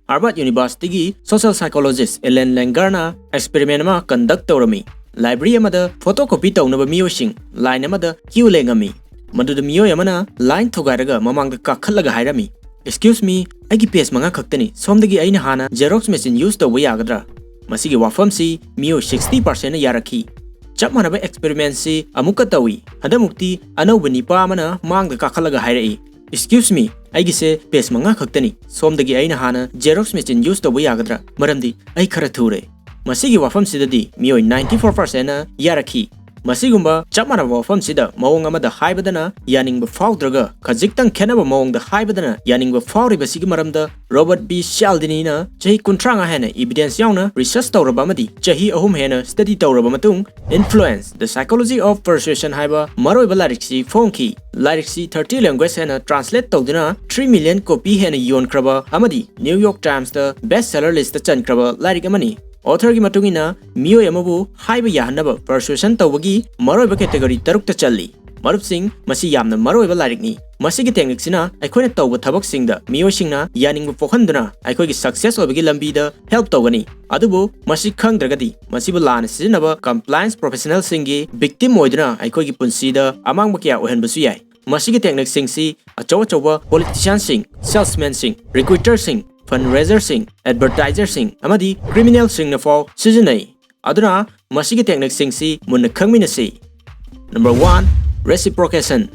Harvard University social psychologist Ellen Langerna experiment ma conduct tawrami. Library amada photocopy tawnaba miyosing line amada queue lengami. Madu miyo yamana line thogairaga mamangda kakhallaga hairami. Excuse me, aigi page manga khaktani somdagi aina hana Xerox machine use tawba yagadra. Masigi wafamsi miyo 60% na yarakhi. Chap manaba experiment si amuka tawi. Hadamukti anawba nipa amana mangda kakhallaga hairai. Excuse me, aigi se page manga khaktani somdagi aina hana Xerox machine use tawba yagadra. Maramdi ai khara thure. Masigi wafam sidadi miyo 94% na yarakhi. Masigumba chap manaba wafam sida mawong amada haibadana yaningba fawdraga khajiktan khenaba mawongda haibadana yaningba fawriba sigi maramda Robert B. Cialdini na chahi kuntranga hena evidence yauna research tawraba amadi chahi ahum hena study tawraba matung Influence the Psychology of Persuasion haiba maroiba lariksi phonki lariksi 30 language hena translate tawduna 3 million copy hena yonkraba amadi New York Times the bestseller list ta chankraba larik amani. Author ki matungina miyo yamabu haiba yahanaba persuasion tawagi maroiba category tarukta challi. Marup sing masi yamna maroiba larikni. Masi ki technique sina aikhoina tawba thabak singda miyo singna yaningba pokhanduna aikoi ki success obagi lambi da help tawgani. Adubu masi khangdragadi masibu lana sizinaba compliance professional singi victim oiduna aikoi ki punsi da amangba kya ohenbasu yai. Masi ki technique singsi achawa politician sing, salesman sing, recruiter sing, fundraiser sing, advertiser sing, amadi criminal sing na fall sizinai. Aduna masigi technique sing si munna khangmina si. Number 1. Reciprocation.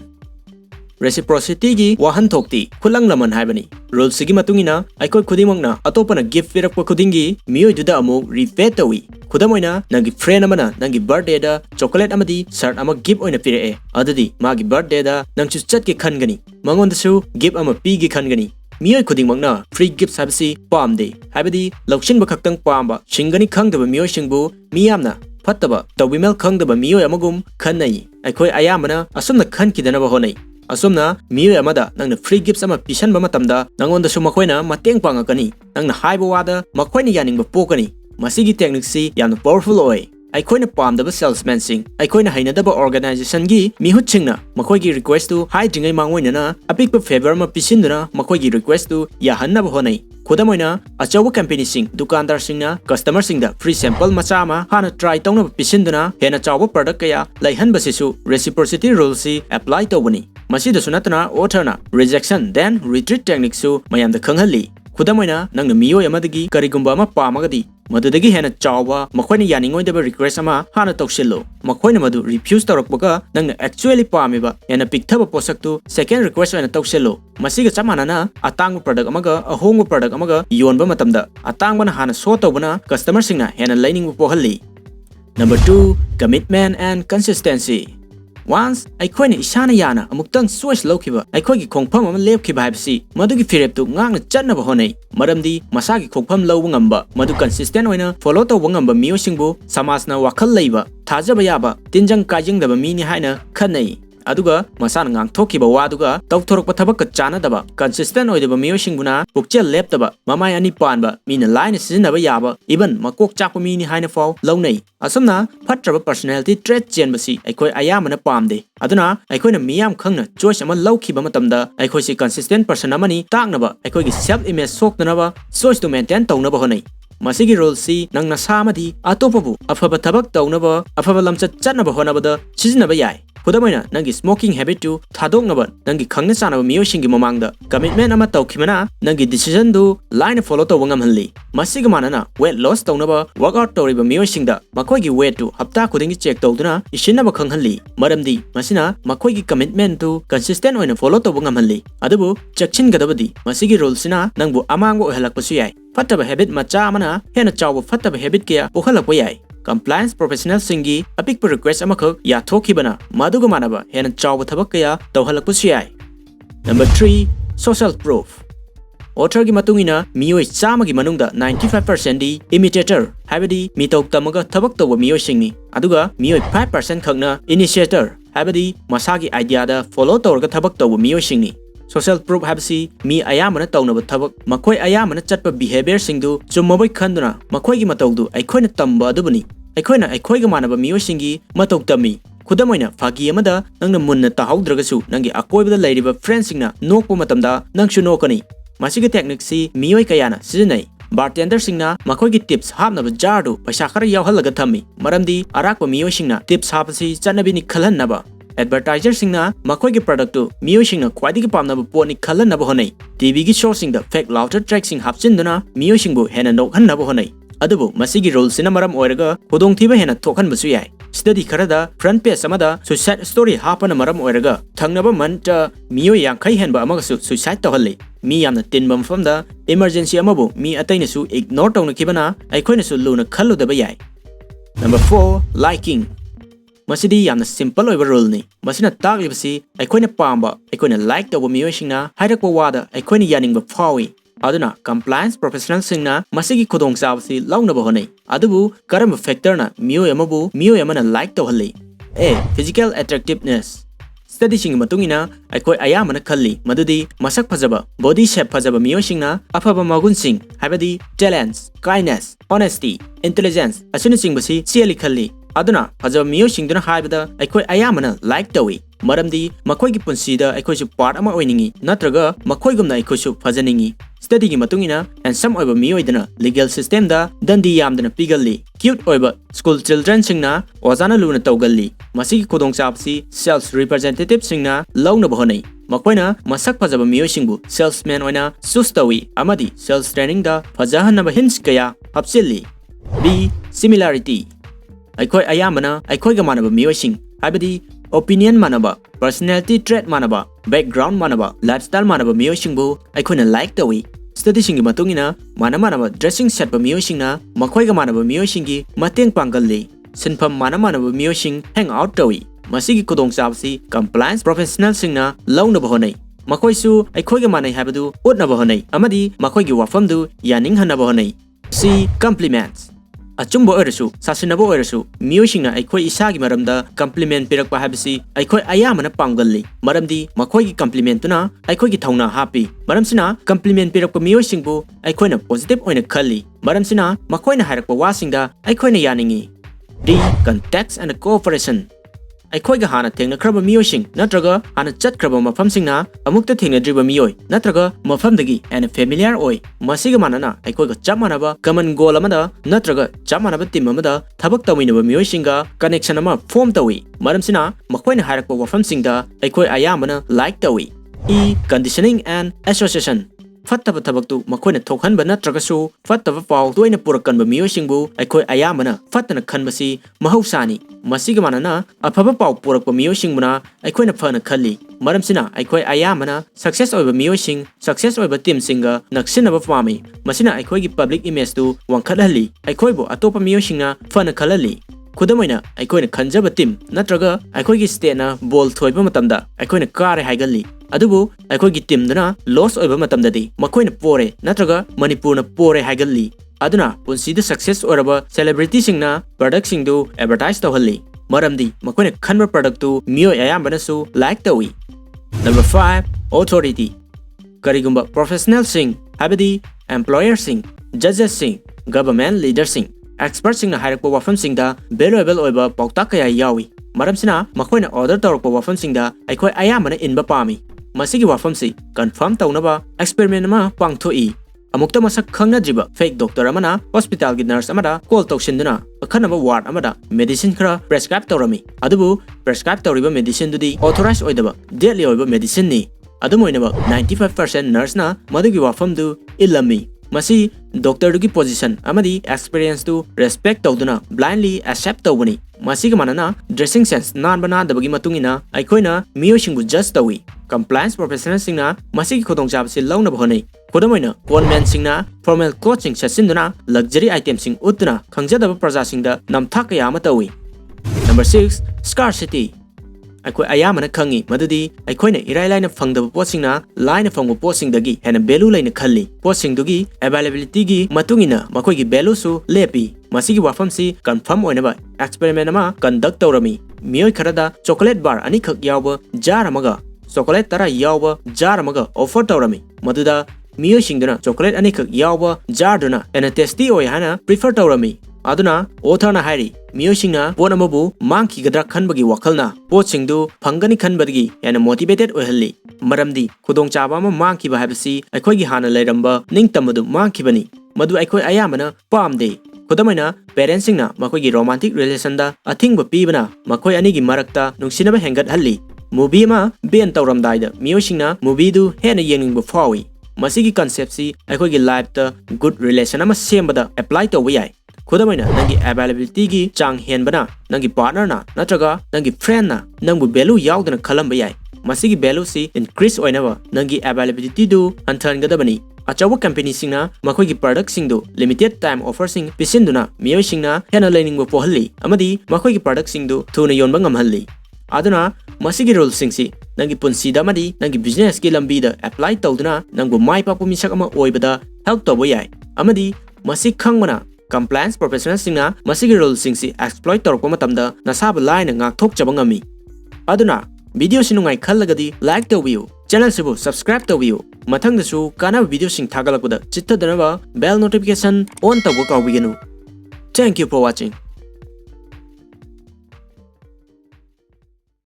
Reciprocity gi wahan thokti khulang laman haibani. Rule sigi matungina aikoi khudimangna atopana gift pirakpa khudingi miyoi duda amuk repay tawi. Khudamoina nangi friend amana nangi birthday da chocolate amadi shirt ama gift oina pirae. Adudi magi birthday da nangchu chatki khangani. Mangondasu gift ama pigi khangani. Miyoi khudingmangna free gifts habsi pamde habadi lauchin bakhaktang pamba shingani khangdaba miyoi shingbu miyamna phattaba tawimel khangdaba miyoi amagum khanai aikhoi ayamana asumna khankidanaba honai asumna miyoi amada nangna free gifts ama pisanba matamda nangonda su makhoina mateng pangakani nangna haiba wada makhoina yaningba pokani masigi technique si yamna powerful oi. Aikhoina pamdaba salesman sing aikhoina hainadaba organization gi mihut singna makhoigi request tu haidringai mangoina apikpa favor ma pisinduna makhoigi request tu yahannaba honai. Khudamoina achawa company sing dukandar singna customer singda free sample macha ma hana try tawna pisinduna hena chawa product kaya laihanba sisu reciprocity rule si apply tawbani. Masida sunatana author na rejection then retreat technique su mayamda khanghalli. Khudamoina nangna miyoi amadagi karigumba ama pamagadi madudagi hena chawa makhoina yaningoidaba request ama hana tawsillo makhoina madu refuse tawrakbaga nangna actually pamiba hena pikthaba posaktu second request oina tawsillo masiga chamanana atangba product amaga ahongba product amaga yonba matamda atangbana hana so tawbana customer singna hena lainingba pohalli. Number 2. Commitment and consistency. Once aikhoina isana yana amuktang choice lawkhiba aikhoigi khongpham ama lepkhiba haibsi madugi fireptu ngangna chatnaba honai maramdi masagi khongpham lawba ngamba madu consistent oina follow tawba ngamba miyosingbu samasna wakhal leiba thajaba yaba tinjang kajingdaba mini haina khanai. Aduga masana ngangthokhiba waduga tawthorokpa thabakka chanadaba consistent oidaba miyosingbuna pukchel leptaba mamai ani panba mina line sizinaba yaba even makok chakpa mini haina fall lawnai. Asumna phatraba personality trait chenbasi aikoi ayamana pamde aduna aikoina miyam khangna choice ama lawkhiba matamda aikoi si consistent person amani taknaba aikoi gi self image soknaba choice to maintain tawnaba honai. Masigi rule si nangna samadi atopabu afaba thabak tawnaba afaba lamchat chatnaba honabada sizinaba yai. Khudamoina nangi smoking habit tu thadoknaba nangi khangna chanaba miyosingi mamangda commitment ama tawkhimana nangi decision du line follow tawba ngamhalli. Masiga manana weight loss tawnaba workout tawriba miyosingda makhoigi weight tu hapta khudingi check tawduna isinaba khanghalli maramdi masina makhoigi commitment tu consistent oina follow tawba ngamhalli. Adubu chakchingadabadi masigi rule sina nangbu amangba ohalakpasu yai. Fattaba habit macha amana hena chawba fattaba habit kya okhalakpa yai. Compliance professional singi apik per request amakhak yathokibana maduga manaba hena chawba thabak kaya tawhalakpasu yai. Number 3. Social proof. Author gi matungina miyoi chamagi manungda 95% di imitator habadi mitok tamaga thabak tawba miyoi singni aduga miyoi 5% khakna initiator habadi masagi idea da follow tawraga thabak tawba miyoi singni. Social proof habsi mi ayamana tawnaba thabak makhoi ayamana chatpa behavior singdu chummabai khanduna makhoi gi matawdu aikhoina tamba adubani aikhoina aikhoiga manaba miyoi singi mataw tami. Khudamoina phagi amada nangna munna tahaudragasu nangi akoibada lairiba friends singna nokpa matamda nangsu nokani ꯃꯁꯤꯒꯤ ꯇꯦꯛꯅꯤꯛꯁꯤ ꯃꯤꯑꯣꯏ ꯀꯌꯥꯅ ꯁꯤꯖꯤꯟꯅꯩ bartendersingna makhoi tips hapnaba jar du paisa khara yawhalaga thami maramdi arakpa miyoisingna tips hapasi chanabini khalannaba advertisersingna makhoi gi product tu miyoisingna khwaidigi pamnaba poni khalannaba honai tv gi showsingda fake louder tracksing hapchinduna miyoisingbu hena nokhannaba honai adubu masigi rule sina maram oiraga hodong thiba hena thokhanbasu yai study kharada front page amada suicide story hapana maram oiraga thangnaba manta miyoi yankhai henba amagasu suicide tawhalli mi yamna tinba mafamda emergency amabu mi atainasu ignore tawna kibana aikhoinasu luna khalludaba yai number 4 liking masidi yamna simple oiba rule ni masina taglibasi aikhoina pamba aikhoina like tawba miyoisingna hairakpa wada aikhoina yaningba phawi aduna compliance professional singna masigi khodong sabasi launaba honai adubu karam factor na miyoi amana like tawhalli a physical attractiveness study sing matungina aikoi ayamana khalli madudi masak phajaba body shape phajaba miyoisingna afaba magun sing habadi talents kindness honesty intelligence asuna singbasi siali khalli aduna phajaba miyoisingduna haibada aikoi ayamana like tawi maramdi makoigi punsida aikoisu part ama oiningi natraga makoigumna aikoisu phajaningi study gi matungina and some oiba miyoidana legal system da dandi yamdana pigalli cute oiba school children singna ozana luna tawgalli masigi khodong chapsi sales representative singna launa bahonai makoina masak phajaba miyoisingbu salesman oina sustawi amadi sales training da phajahanaba hints kaya hapchilli b similarity aikoi ayamana aikoi ga manaba miyoising habadi opinion manaba personality trait manaba background manaba lifestyle manaba miyoisingbu aikhoina like tawi study singi matungina manaba dressing set ba miyoisingna makhoi ga manaba miyoisingi mateng pangalli sinpham manaba miyosing hang out tawi masigi khodong chabsi compliance professional singna launa bahonai makoisu aikoi ga manai habadu utna bahonai amadi makhoi gi wafamdu yaning hanna bahonai c compliments achumbo oirasu sasinabo oirasu miyoisingna aikoi isagi maramda compliment pirakpa habisi aikoi ayamana panggalli maramdi makhoi gi compliment tuna aikoi gi thauna happy maramsina compliment pirakpa miyoisingbu aikoina positive oina khalli maramsina makoina hairakpa wasingda aikoina yaningi d context and cooperation aikoi ga hana thengna khraba miyoising natraga hana chatkraba mafamsingna amukta thengna driba miyoi natraga mafamdagi and familiar oi masiga manana aikoi ga chamanaba common goal amada natraga chamanaba team amada thabak tawinaba miyoisinga connection ama form tawi maramsina makoina hairakpa wafamsingda aikoi ayamana like tawi e conditioning and association fattaba thabaktu makoina thokhanba natragasu fattaba paw toina purakanba miyoisingbu aikoi ayamana fattana khanbasi mahausani masiga manana afaba paw purakpa miyoisingmuna aikoina phana khalli maramsina aikoi ayamana success oiba miyoising success oiba team singa naksinaba pami masina aikoi gi public image tu wangkhathalli aikoibo atopa miyoisingna phana khalali खुदमैना आइकोइना खंजबा team नत्रगा आइकोइगी स्टेटना ball थोइबा मतमदा आइकोइना कार हाइगल्ली अदुबु आइकोइगी टीमदना लॉस ओइबा मतमददी मखोइना पोरे नत्रगा मणिपुरना पोरे हाइगल्ली अदुना पुंसीदा सक्सेस ओरबा सेलिब्रिटी सिंगना प्रोडक्ट सिंगदु एडवर्टाइज तौहल्ली मरमदी मखोइना खनबा प्रोडक्ट तु मियो अयामबनसु लाइक तौई नंबर 5 ऑथोरिटी करिगुंबा प्रोफेशनल सिंग हाबदी एम्प्लॉयर सिंग जजेस सिंग गवर्नमेंट लीडर सिंग expert singna hairakpa wafam singda valuable oiba pauta kaya yawi maramsina makoina order tawrakpa wafam singda aikoi ayamana inba pami masigi wafam si confirm tawnaba experiment ma pangthoi amukta masak khangna jiba fake doctor amana hospital gi nurse amada call tawsinduna akhanaba ward amada medicine khara prescribe tawrami adubu prescribe tawriba medicine dudi authorized oidaba deadly oiba medicine ni adumoinaba 95% nurse na madugi wafam du ilami masi doctor dugi position amadi experience tu respect tawduna blindly accept tawbani masi ga manana dressing sense nan bana dabagi matungina aikoina miyoisingbu just tawi compliance professional singna masi gi khodong jabsi launa bhonai khodamoina conman singna formal coaching sesinduna luxury item sing utna khangjadaba praja singda namthak ya ma tawi number 6 scarcity aikoi ayamana khangi madudi aikoina irailaina phangdaba posingna laina phangbo posingdagi hena value laina khalli posingdugi availability gi matungina makoi gi value su lepi masigi wafam si confirm oinaba experiment ama conduct tawrami miyoi kharada chocolate bar ani khak yawba jar amaga chocolate tara yawba jar amaga offer tawrami maduda miyoi singduna chocolate ani khak yawba jar duna hena tasty oi hana prefer tawrami aduna authorna hairi miyosingna pon amabu mangkhigadra khanbagi wakhalna potsingdu phangani khanbadgi yana motivated oihalli maramdi khudongchaba ama mangkhiba habasi aikhoigi hana leiramba ningtamadu mangkhibani madu aikoi ayamana pamde khudamaina parentsingna makhoigi romantic relation da athingba pibana makhoi anigi marakta nungsinaba hengat halli movie ma ben tawramdai da miyosingna movie du hena yeningba fawi masigi concept si aikhoigi life ta good relation ama sembada apply tawba yai khudamaina nangi availability gi chang henbana nangi partner na natraga nangi friend na nangbu value yaudana khalamba yai masigi value si increase oinaba nangi availability du anthangadabani achawa company singna makhoigi product singdu limited time offer sing pisinduna miyoi singna hena learning bo pohalli amadi makhoigi product singdu thuna yonba ngamhalli aduna masigi rule singsi nangi punsida amadi nangi business ki lambi da apply tawduna nangbu mai papu misak ama oibada help tawba yai amadi masi khangmana compliance professional singna masigi rule singsi exploit torko matamda nasaba line ngak thok chaba ngami aduna video sinungai khallagadi like tawbiu channel sibu subscribe tawbiu mathangdasu kana video sing thagalakpada chitta danaba bell notification on tawba kawbigenu. Thank you for watching.